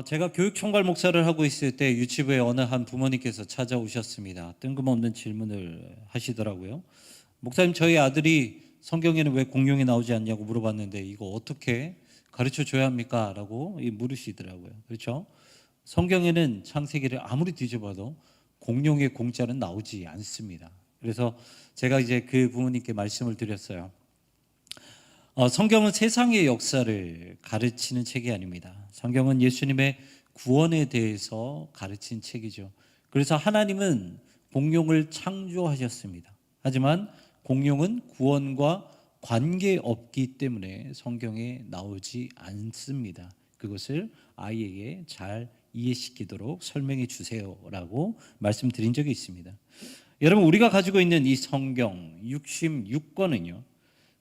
제가 교육총괄 목사를 하고 있을 때 유치부에 어느 한 부모님께서 찾아오셨습니다. 뜬금없는 질문을 하시더라고요. 목사님, 저희 아들이 성경에는 왜 공룡이 나오지 않냐고 물어봤는데 이거 어떻게 가르쳐 줘야 합니까? 라고 물으시더라고요. 그렇죠? 성경에는 창세기를 아무리 뒤져봐도 공룡의 공자는 나오지 않습니다. 그래서 제가 이제 그 부모님께 말씀을 드렸어요. 성경은 세상의 역사를 가르치는 책이 아닙니다. 성경은 예수님의 구원에 대해서 가르친 책이죠. 그래서 하나님은 공룡을 창조하셨습니다. 하지만 공룡은 구원과 관계없기 때문에 성경에 나오지 않습니다. 그것을 아이에게 잘 이해시키도록 설명해 주세요라고 말씀드린 적이 있습니다. 여러분, 우리가 가지고 있는 이 성경 66권은요,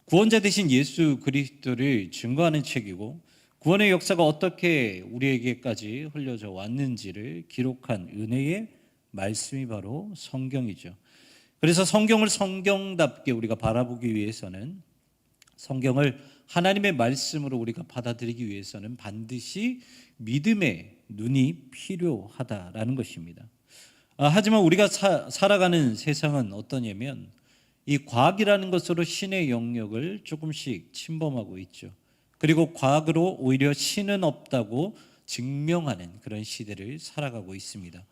구원자 되신 예수 그리스도를 증거하는 책이고 구원의 역사가 어떻게 우리에게까지 흘려져 왔는지를 기록한 은혜의 말씀이 바로 성경이죠. 그래서 성경을 성경답게 우리가 바라보기 위해서는, 성경을 하나님의 말씀으로 우리가 받아들이기 위해서는 반드시 믿음의 눈이 필요하다라는 것입니다. 하지만 우리가 살아가는 세상은 어떠냐면 이 과학이라는 것으로 신의 영역을 조금씩 침범하고 있죠. 그리고 과학으로 오히려 신은 없다고 증명하는 그런 시대를 살아가고 있습니다.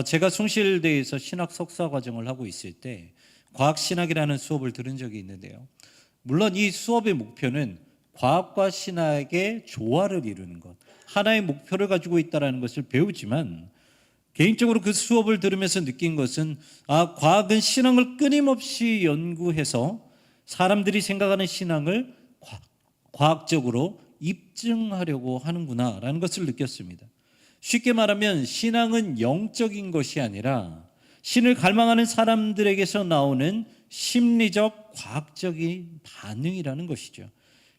제가 숭실대에서 신학 석사 과정을 하고 있을 때 과학신학이라는 수업을 들은 적이 있는데요. 물론 이 수업의 목표는 과학과 신학의 조화를 이루는 것, 하나의 목표를 가지고 있다는 것을 배우지만, 개인적으로 그 수업을 들으면서 느낀 것은 과학은 신앙을 끊임없이 연구해서 사람들이 생각하는 신앙을 과학적으로 입증하려고 하는구나라는 것을 느꼈습니다. 쉽게 말하면 신앙은 영적인 것이 아니라 신을 갈망하는 사람들에게서 나오는 심리적, 과학적인 반응이라는 것이죠.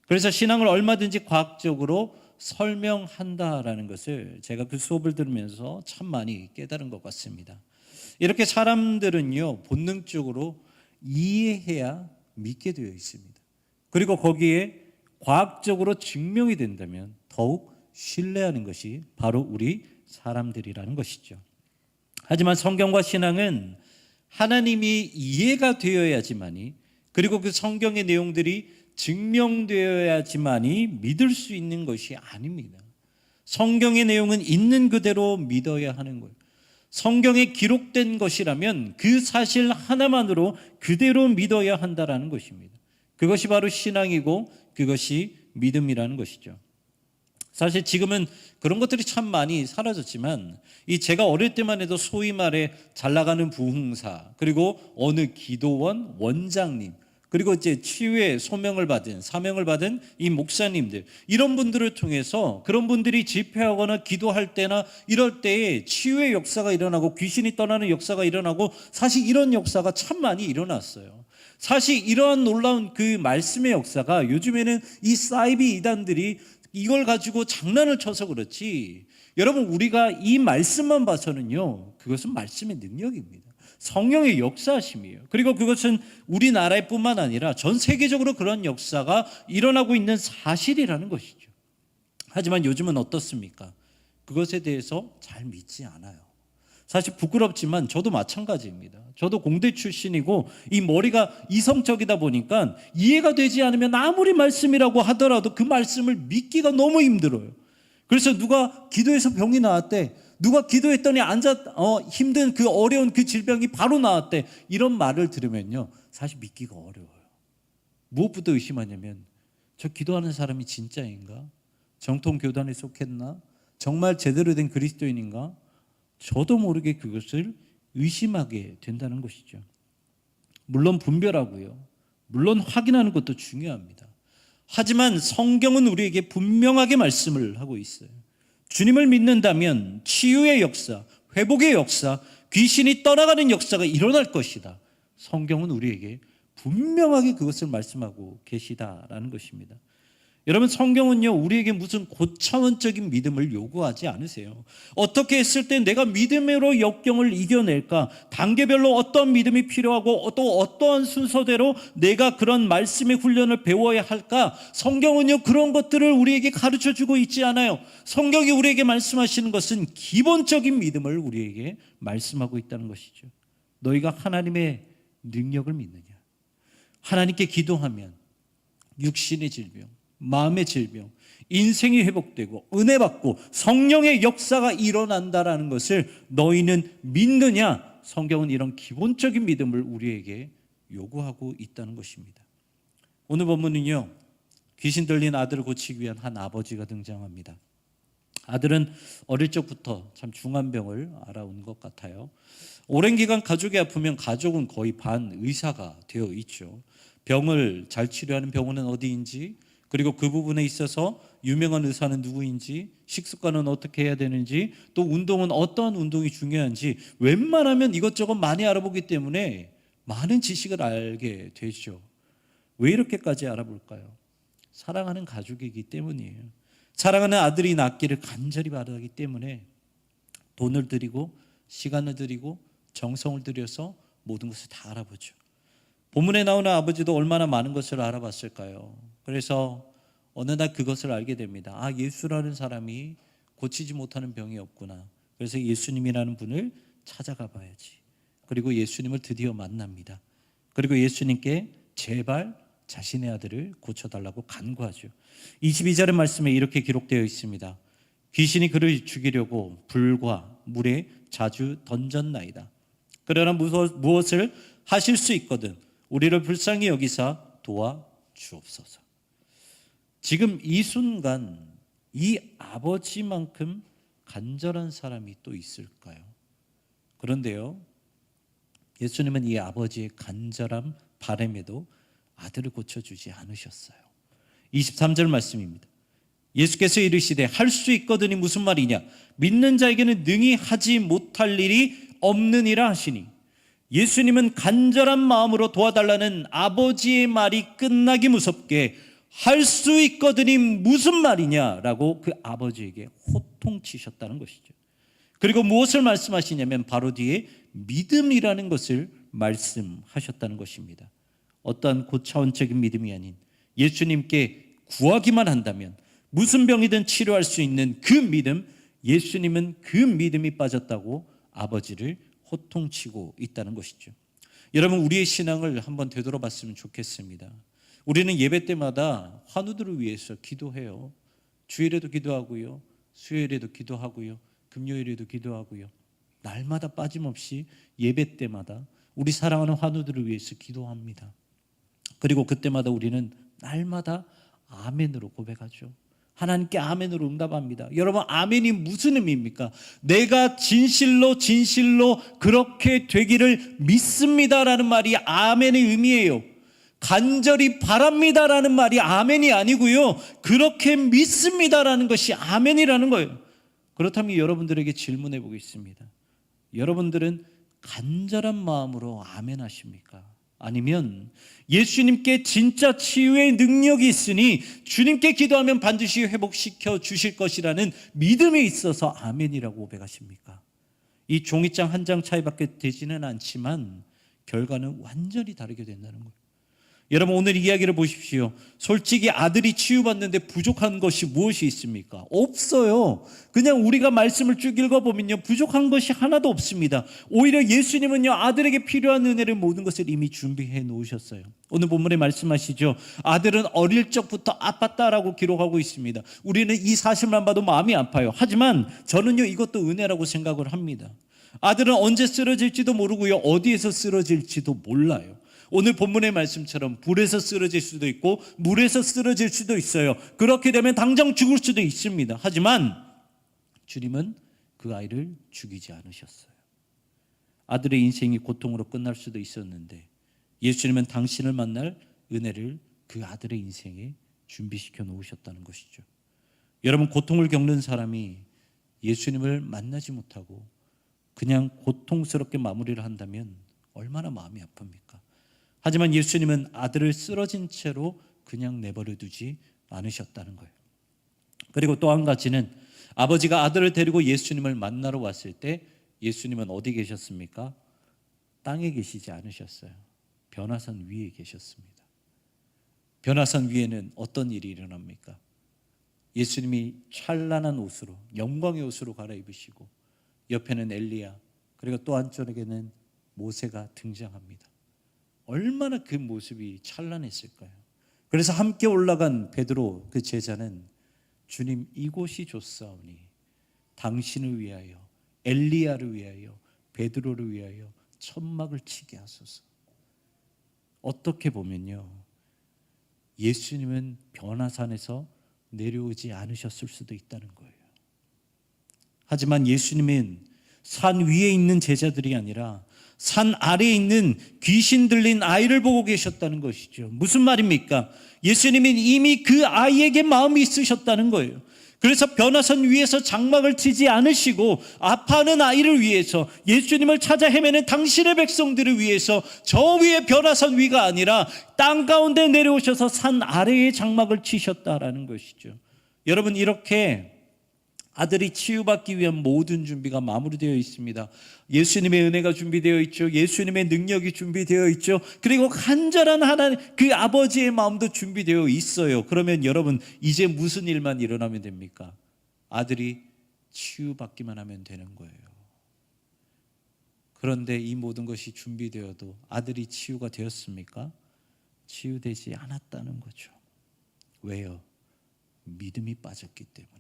그래서 신앙을 얼마든지 과학적으로 설명한다라는 것을 제가 그 수업을 들으면서 참 많이 깨달은 것 같습니다. 이렇게 사람들은요, 본능적으로 이해해야 믿게 되어 있습니다. 그리고 거기에 과학적으로 증명이 된다면 더욱 신뢰하는 것이 바로 우리 사람들이라는 것이죠. 하지만 성경과 신앙은 하나님이 이해가 되어야지만이, 그리고 그 성경의 내용들이 증명되어야지만이 믿을 수 있는 것이 아닙니다. 성경의 내용은 있는 그대로 믿어야 하는 거예요. 성경에 기록된 것이라면 그 사실 하나만으로 그대로 믿어야 한다는 것입니다. 그것이 바로 신앙이고 그것이 믿음이라는 것이죠. 사실 지금은 그런 것들이 참 많이 사라졌지만, 제가 어릴 때만 해도 소위 말해 잘 나가는 부흥사, 그리고 어느 기도원 원장님, 그리고 이제 치유의 소명을 받은, 사명을 받은 이 목사님들, 이런 분들을 통해서 그런 분들이 집회하거나 기도할 때나 이럴 때에 치유의 역사가 일어나고 귀신이 떠나는 역사가 일어나고, 사실 이런 역사가 참 많이 일어났어요. 사실 이러한 놀라운 그 말씀의 역사가 요즘에는 이 사이비 이단들이 이걸 가지고 장난을 쳐서 그렇지, 여러분, 우리가 이 말씀만 봐서는요, 그것은 말씀의 능력입니다. 성령의 역사심이에요. 그리고 그것은 우리나라에 뿐만 아니라 전 세계적으로 그런 역사가 일어나고 있는 사실이라는 것이죠. 하지만 요즘은 어떻습니까? 그것에 대해서 잘 믿지 않아요. 사실 부끄럽지만 저도 마찬가지입니다. 저도 공대 출신이고 이 머리가 이성적이다 보니까 이해가 되지 않으면 아무리 말씀이라고 하더라도 그 말씀을 믿기가 너무 힘들어요. 그래서 누가 기도해서 병이 나왔대, 누가 기도했더니 힘든 그 어려운 그 질병이 바로 나왔대, 이런 말을 들으면요, 사실 믿기가 어려워요. 무엇부터 의심하냐면, 저 기도하는 사람이 진짜인가? 정통 교단에 속했나? 정말 제대로 된 그리스도인인가? 저도 모르게 그것을 의심하게 된다는 것이죠. 물론 분별하고요, 물론 확인하는 것도 중요합니다. 하지만 성경은 우리에게 분명하게 말씀을 하고 있어요. 주님을 믿는다면 치유의 역사, 회복의 역사, 귀신이 떠나가는 역사가 일어날 것이다. 성경은 우리에게 분명하게 그것을 말씀하고 계시다라는 것입니다. 여러분, 성경은요 우리에게 무슨 고차원적인 믿음을 요구하지 않으세요. 어떻게 했을 때 내가 믿음으로 역경을 이겨낼까, 단계별로 어떤 믿음이 필요하고 또 어떠한 순서대로 내가 그런 말씀의 훈련을 배워야 할까, 성경은요 그런 것들을 우리에게 가르쳐주고 있지 않아요. 성경이 우리에게 말씀하시는 것은 기본적인 믿음을 우리에게 말씀하고 있다는 것이죠. 너희가 하나님의 능력을 믿느냐, 하나님께 기도하면 육신의 질병, 마음의 질병, 인생이 회복되고 은혜 받고 성령의 역사가 일어난다라는 것을 너희는 믿느냐? 성경은 이런 기본적인 믿음을 우리에게 요구하고 있다는 것입니다. 오늘 본문은요 귀신 들린 아들을 고치기 위한 한 아버지가 등장합니다. 아들은 어릴 적부터 참 중한 병을 앓아온 것 같아요. 오랜 기간 가족이 아프면 가족은 거의 반 의사가 되어 있죠. 병을 잘 치료하는 병원은 어디인지, 그리고 그 부분에 있어서 유명한 의사는 누구인지, 식습관은 어떻게 해야 되는지, 또 운동은 어떠한 운동이 중요한지 웬만하면 이것저것 많이 알아보기 때문에 많은 지식을 알게 되죠. 왜 이렇게까지 알아볼까요? 사랑하는 가족이기 때문이에요. 사랑하는 아들이 낫기를 간절히 바라기 때문에 돈을 들이고 시간을 들이고 정성을 들여서 모든 것을 다 알아보죠. 본문에 나오는 아버지도 얼마나 많은 것을 알아봤을까요? 그래서 어느 날 그것을 알게 됩니다. 아, 예수라는 사람이 고치지 못하는 병이 없구나. 그래서 예수님이라는 분을 찾아가 봐야지. 그리고 예수님을 드디어 만납니다. 그리고 예수님께 제발 자신의 아들을 고쳐달라고 간구하죠. 22절의 말씀에 이렇게 기록되어 있습니다. 귀신이 그를 죽이려고 불과 물에 자주 던졌나이다. 그러나 무엇을 하실 수 있거든 우리를 불쌍히 여기사 도와주옵소서. 지금 이 순간 이 아버지만큼 간절한 사람이 또 있을까요? 그런데요, 예수님은 이 아버지의 간절한 바람에도 아들을 고쳐주지 않으셨어요. 23절 말씀입니다. 예수께서 이르시되 할 수 있거든이 무슨 말이냐, 믿는 자에게는 능히 하지 못할 일이 없느니라 하시니, 예수님은 간절한 마음으로 도와달라는 아버지의 말이 끝나기 무섭게 할 수 있거든이 무슨 말이냐라고 그 아버지에게 호통치셨다는 것이죠. 그리고 무엇을 말씀하시냐면 바로 뒤에 믿음이라는 것을 말씀하셨다는 것입니다. 어떠한 고차원적인 믿음이 아닌 예수님께 구하기만 한다면 무슨 병이든 치료할 수 있는 그 믿음, 예수님은 그 믿음이 빠졌다고 아버지를 호통치고 있다는 것이죠. 여러분, 우리의 신앙을 한번 되돌아봤으면 좋겠습니다. 우리는 예배 때마다 환우들을 위해서 기도해요. 주일에도 기도하고요, 수요일에도 기도하고요, 금요일에도 기도하고요. 날마다 빠짐없이 예배 때마다 우리 사랑하는 환우들을 위해서 기도합니다. 그리고 그때마다 우리는 날마다 아멘으로 고백하죠. 하나님께 아멘으로 응답합니다. 여러분, 아멘이 무슨 의미입니까? 내가 진실로 그렇게 되기를 믿습니다라는 말이 아멘의 의미예요. 간절히 바랍니다라는 말이 아멘이 아니고요, 그렇게 믿습니다라는 것이 아멘이라는 거예요. 그렇다면 여러분들에게 질문해 보겠습니다. 여러분들은 간절한 마음으로 아멘 하십니까? 아니면 예수님께 진짜 치유의 능력이 있으니 주님께 기도하면 반드시 회복시켜 주실 것이라는 믿음이 있어서 아멘이라고 고백하십니까? 이 종이장 한 장 차이밖에 되지는 않지만 결과는 완전히 다르게 된다는 거예요. 여러분, 오늘 이야기를 보십시오. 솔직히 아들이 치유받는데 부족한 것이 무엇이 있습니까? 없어요. 그냥 우리가 말씀을 쭉 읽어보면요, 부족한 것이 하나도 없습니다. 오히려 예수님은요, 아들에게 필요한 은혜를 모든 것을 이미 준비해 놓으셨어요. 오늘 본문에 말씀하시죠. 아들은 어릴 적부터 아팠다라고 기록하고 있습니다. 우리는 이 사실만 봐도 마음이 아파요. 하지만 저는요, 이것도 은혜라고 생각을 합니다. 아들은 언제 쓰러질지도 모르고요, 어디에서 쓰러질지도 몰라요. 오늘 본문의 말씀처럼 불에서 쓰러질 수도 있고 물에서 쓰러질 수도 있어요. 그렇게 되면 당장 죽을 수도 있습니다. 하지만 주님은 그 아이를 죽이지 않으셨어요. 아들의 인생이 고통으로 끝날 수도 있었는데 예수님은 당신을 만날 은혜를 그 아들의 인생에 준비시켜 놓으셨다는 것이죠. 여러분, 고통을 겪는 사람이 예수님을 만나지 못하고 그냥 고통스럽게 마무리를 한다면 얼마나 마음이 아픕니까? 하지만 예수님은 아들을 쓰러진 채로 그냥 내버려 두지 않으셨다는 거예요. 그리고 또 한 가지는 아버지가 아들을 데리고 예수님을 만나러 왔을 때 예수님은 어디 계셨습니까? 땅에 계시지 않으셨어요. 변화산 위에 계셨습니다. 변화산 위에는 어떤 일이 일어납니까? 예수님이 찬란한 옷으로, 영광의 옷으로 갈아입으시고 옆에는 엘리야, 그리고 또 한쪽에는 모세가 등장합니다. 얼마나 그 모습이 찬란했을까요? 그래서 함께 올라간 베드로 그 제자는 주님, 이곳이 좋사오니 당신을 위하여, 엘리야를 위하여, 베드로를 위하여 천막을 치게 하소서. 어떻게 보면요, 예수님은 변화산에서 내려오지 않으셨을 수도 있다는 거예요. 하지만 예수님은 산 위에 있는 제자들이 아니라 산 아래에 있는 귀신 들린 아이를 보고 계셨다는 것이죠. 무슨 말입니까? 예수님은 이미 그 아이에게 마음이 있으셨다는 거예요. 그래서 변화산 위에서 장막을 치지 않으시고 아파하는 아이를 위해서, 예수님을 찾아 헤매는 당신의 백성들을 위해서 저 위에 변화산 위가 아니라 땅 가운데 내려오셔서 산 아래에 장막을 치셨다라는 것이죠. 여러분, 이렇게 아들이 치유받기 위한 모든 준비가 마무리되어 있습니다. 예수님의 은혜가 준비되어 있죠. 예수님의 능력이 준비되어 있죠. 그리고 간절한 하나님 그 아버지의 마음도 준비되어 있어요. 그러면 여러분, 이제 무슨 일만 일어나면 됩니까? 아들이 치유받기만 하면 되는 거예요. 그런데 이 모든 것이 준비되어도 아들이 치유가 되었습니까? 치유되지 않았다는 거죠. 왜요? 믿음이 빠졌기 때문에.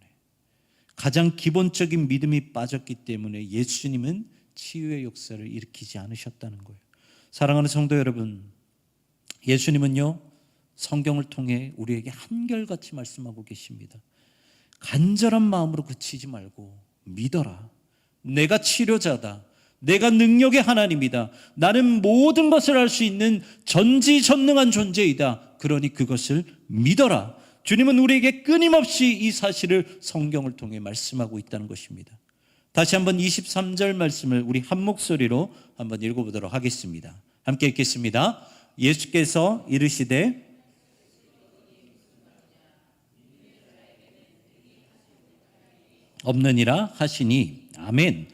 가장 기본적인 믿음이 빠졌기 때문에 예수님은 치유의 역사를 일으키지 않으셨다는 거예요. 사랑하는 성도 여러분, 예수님은요, 성경을 통해 우리에게 한결같이 말씀하고 계십니다. 간절한 마음으로 그치지 말고 믿어라. 내가 치료자다. 내가 능력의 하나님이다. 나는 모든 것을 할 수 있는 전지전능한 존재이다. 그러니 그것을 믿어라. 주님은 우리에게 끊임없이 이 사실을 성경을 통해 말씀하고 있다는 것입니다. 다시 한번 23절 말씀을 우리 한 목소리로 한번 읽어보도록 하겠습니다. 함께 읽겠습니다. 예수께서 이르시되 없느니라 하시니 아멘.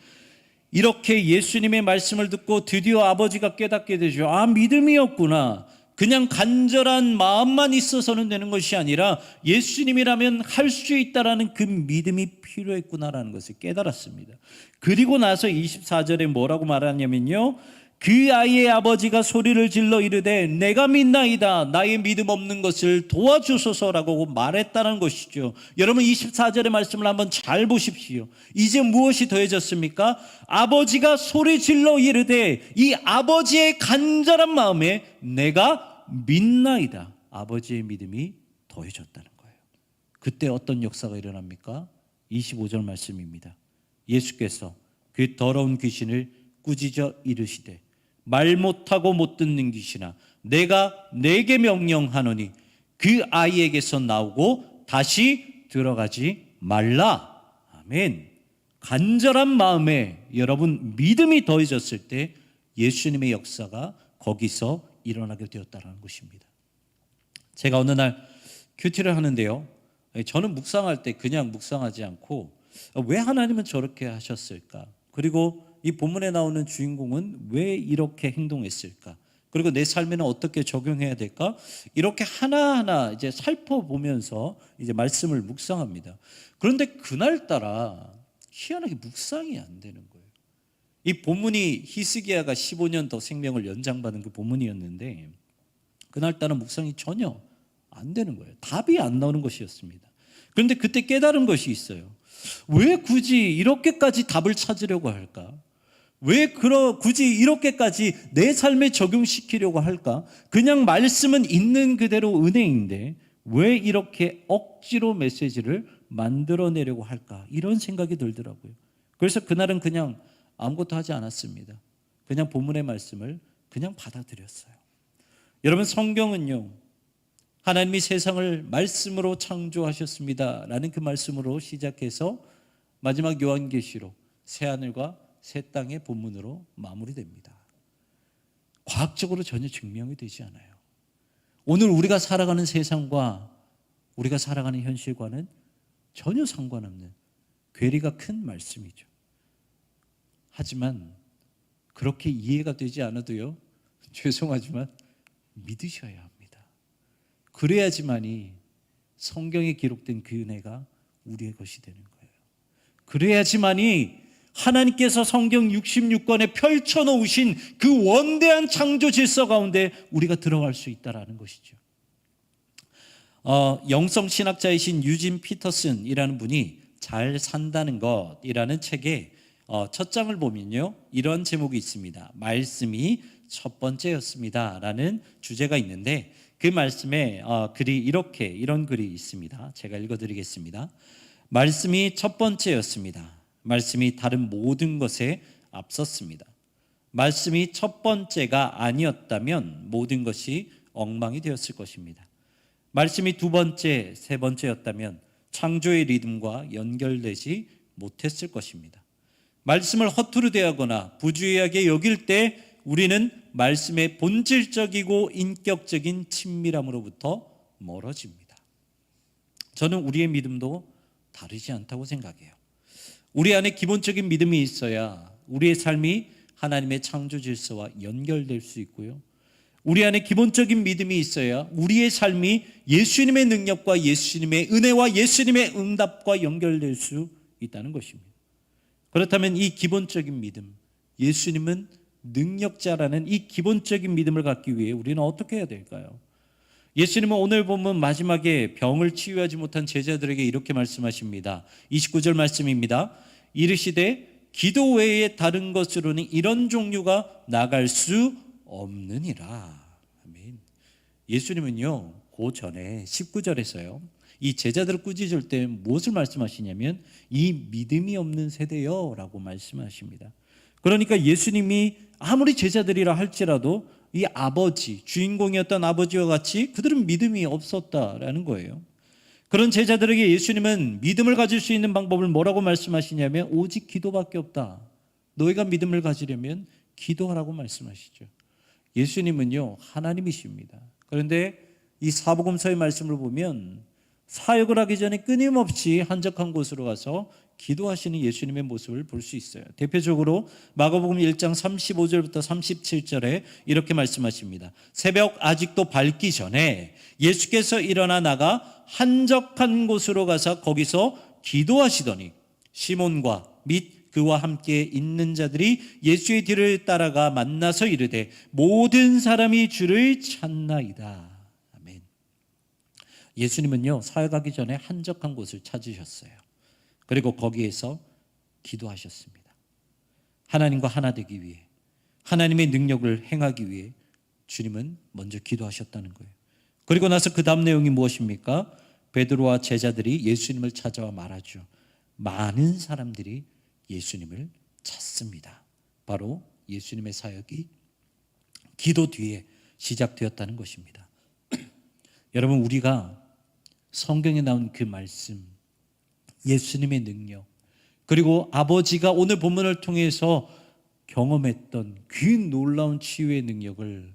이렇게 예수님의 말씀을 듣고 드디어 아버지가 깨닫게 되죠. 아, 믿음이었구나. 그냥 간절한 마음만 있어서는 되는 것이 아니라 예수님이라면 할 수 있다라는 그 믿음이 필요했구나라는 것을 깨달았습니다. 그리고 나서 24절에 뭐라고 말하냐면요, 그 아이의 아버지가 소리를 질러 이르되 내가 믿나이다. 나의 믿음 없는 것을 도와주소서라고 말했다는 것이죠. 여러분, 24절의 말씀을 한번 잘 보십시오. 이제 무엇이 더해졌습니까? 아버지가 소리 질러 이르되 이 아버지의 간절한 마음에 내가 믿나이다. 아버지의 믿음이 더해졌다는 거예요. 그때 어떤 역사가 일어납니까? 25절 말씀입니다. 예수께서 그 더러운 귀신을 꾸짖어 이르시되 말 못하고 못 듣는 귀신아, 내가 내게 명령하노니 그 아이에게서 나오고 다시 들어가지 말라. 아멘. 간절한 마음에 여러분 믿음이 더해졌을 때 예수님의 역사가 거기서 일어나게 되었다는 것입니다. 제가 어느 날 큐티를 하는데요, 저는 묵상할 때 그냥 묵상하지 않고 왜 하나님은 저렇게 하셨을까? 그리고 이 본문에 나오는 주인공은 왜 이렇게 행동했을까? 그리고 내 삶에는 어떻게 적용해야 될까? 이렇게 하나하나 이제 살펴보면서 이제 말씀을 묵상합니다. 그런데 그날따라 희한하게 묵상이 안 되는 거예요. 이 본문이 히스기야가 15년 더 생명을 연장받은 그 본문이었는데 그날따라 묵상이 전혀 안 되는 거예요. 답이 안 나오는 것이었습니다. 그런데 그때 깨달은 것이 있어요. 왜 굳이 이렇게까지 답을 찾으려고 할까? 왜 굳이 이렇게까지 내 삶에 적용시키려고 할까? 그냥 말씀은 있는 그대로 은혜인데 왜 이렇게 억지로 메시지를 만들어내려고 할까? 이런 생각이 들더라고요. 그래서 그날은 그냥 아무것도 하지 않았습니다. 그냥 본문의 말씀을 그냥 받아들였어요. 여러분, 성경은요, 하나님이 세상을 말씀으로 창조하셨습니다 라는 그 말씀으로 시작해서 마지막 요한계시록 새하늘과 새 땅의 본문으로 마무리됩니다. 과학적으로 전혀 증명이 되지 않아요. 오늘 우리가 살아가는 세상과 우리가 살아가는 현실과는 전혀 상관없는 괴리가 큰 말씀이죠. 하지만 그렇게 이해가 되지 않아도요, 죄송하지만 믿으셔야 합니다. 그래야지만이 성경에 기록된 그 은혜가 우리의 것이 되는 거예요. 그래야지만이 하나님께서 성경 66권에 펼쳐놓으신 그 원대한 창조 질서 가운데 우리가 들어갈 수 있다는 것이죠. 영성신학자이신 유진 피터슨이라는 분이 잘 산다는 것이라는 책에 첫 장을 보면요, 이런 제목이 있습니다. 말씀이 첫 번째였습니다 라는 주제가 있는데, 그 말씀에 글이 이런 글이 있습니다. 제가 읽어드리겠습니다. 말씀이 첫 번째였습니다. 말씀이 다른 모든 것에 앞섰습니다. 말씀이 첫 번째가 아니었다면 모든 것이 엉망이 되었을 것입니다. 말씀이 두 번째, 세 번째였다면 창조의 리듬과 연결되지 못했을 것입니다. 말씀을 허투루 대하거나 부주의하게 여길 때 우리는 말씀의 본질적이고 인격적인 친밀함으로부터 멀어집니다. 저는 우리의 믿음도 다르지 않다고 생각해요. 우리 안에 기본적인 믿음이 있어야 우리의 삶이 하나님의 창조 질서와 연결될 수 있고요, 우리 안에 기본적인 믿음이 있어야 우리의 삶이 예수님의 능력과 예수님의 은혜와 예수님의 응답과 연결될 수 있다는 것입니다. 그렇다면 이 기본적인 믿음, 예수님은 능력자라는 이 기본적인 믿음을 갖기 위해 우리는 어떻게 해야 될까요? 예수님은 오늘 보면 마지막에 병을 치유하지 못한 제자들에게 이렇게 말씀하십니다. 29절 말씀입니다. 이르시되 기도 외에 다른 것으로는 이런 종류가 나갈 수 없느니라. 아멘. 예수님은요, 그 전에 19절에서요, 이 제자들을 꾸짖을 때 무엇을 말씀하시냐면 이 믿음이 없는 세대요 라고 말씀하십니다. 그러니까 예수님이 아무리 제자들이라 할지라도 이 아버지, 주인공이었던 아버지와 같이 그들은 믿음이 없었다라는 거예요. 그런 제자들에게 예수님은 믿음을 가질 수 있는 방법을 뭐라고 말씀하시냐면 오직 기도밖에 없다. 너희가 믿음을 가지려면 기도하라고 말씀하시죠. 예수님은요, 하나님이십니다. 그런데 이 사복음서의 말씀을 보면 사역을 하기 전에 끊임없이 한적한 곳으로 가서 기도하시는 예수님의 모습을 볼 수 있어요. 대표적으로 마가복음 1장 35절부터 37절에 이렇게 말씀하십니다. 새벽 아직도 밝기 전에 예수께서 일어나 나가 한적한 곳으로 가서 거기서 기도하시더니 시몬과 및 그와 함께 있는 자들이 예수의 뒤를 따라가 만나서 이르되 모든 사람이 주를 찾나이다. 아멘. 예수님은요, 사역하기 전에 한적한 곳을 찾으셨어요. 그리고 거기에서 기도하셨습니다. 하나님과 하나 되기 위해, 하나님의 능력을 행하기 위해 주님은 먼저 기도하셨다는 거예요. 그리고 나서 그 다음 내용이 무엇입니까? 베드로와 제자들이 예수님을 찾아와 말하죠. 많은 사람들이 예수님을 찾습니다. 바로 예수님의 사역이 기도 뒤에 시작되었다는 것입니다. 여러분, 우리가 성경에 나온 그 말씀, 예수님의 능력, 그리고 아버지가 오늘 본문을 통해서 경험했던 그 놀라운 치유의 능력을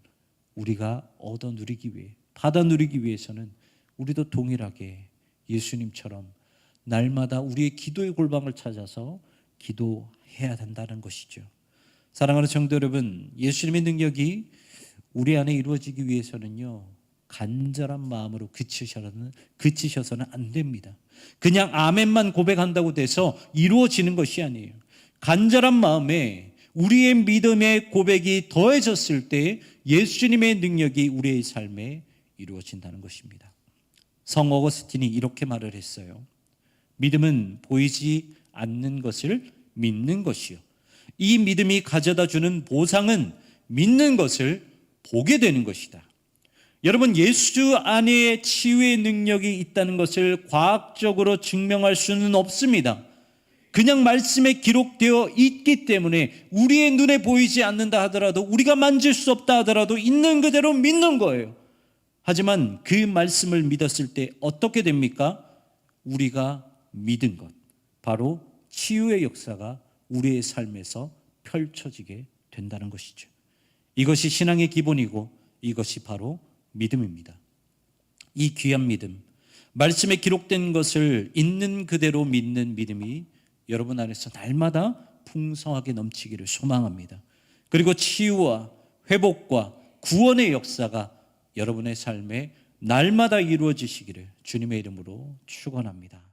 우리가 얻어 누리기 위해, 받아 누리기 위해서는 우리도 동일하게 예수님처럼 날마다 우리의 기도의 골방을 찾아서 기도해야 된다는 것이죠. 사랑하는 성도 여러분, 예수님의 능력이 우리 안에 이루어지기 위해서는요, 간절한 마음으로 그치셔서는 안 됩니다. 그냥 아멘만 고백한다고 돼서 이루어지는 것이 아니에요. 간절한 마음에 우리의 믿음의 고백이 더해졌을 때 예수님의 능력이 우리의 삶에 이루어진다는 것입니다. 성 어거스틴이 이렇게 말을 했어요. 믿음은 보이지 않는 것을 믿는 것이요, 이 믿음이 가져다 주는 보상은 믿는 것을 보게 되는 것이다. 여러분, 예수 안에 치유의 능력이 있다는 것을 과학적으로 증명할 수는 없습니다. 그냥 말씀에 기록되어 있기 때문에 우리의 눈에 보이지 않는다 하더라도, 우리가 만질 수 없다 하더라도 있는 그대로 믿는 거예요. 하지만 그 말씀을 믿었을 때 어떻게 됩니까? 우리가 믿은 것, 바로 치유의 역사가 우리의 삶에서 펼쳐지게 된다는 것이죠. 이것이 신앙의 기본이고 이것이 바로 믿음입니다. 이 귀한 믿음, 말씀에 기록된 것을 있는 그대로 믿는 믿음이 여러분 안에서 날마다 풍성하게 넘치기를 소망합니다. 그리고 치유와 회복과 구원의 역사가 여러분의 삶에 날마다 이루어지시기를 주님의 이름으로 축원합니다.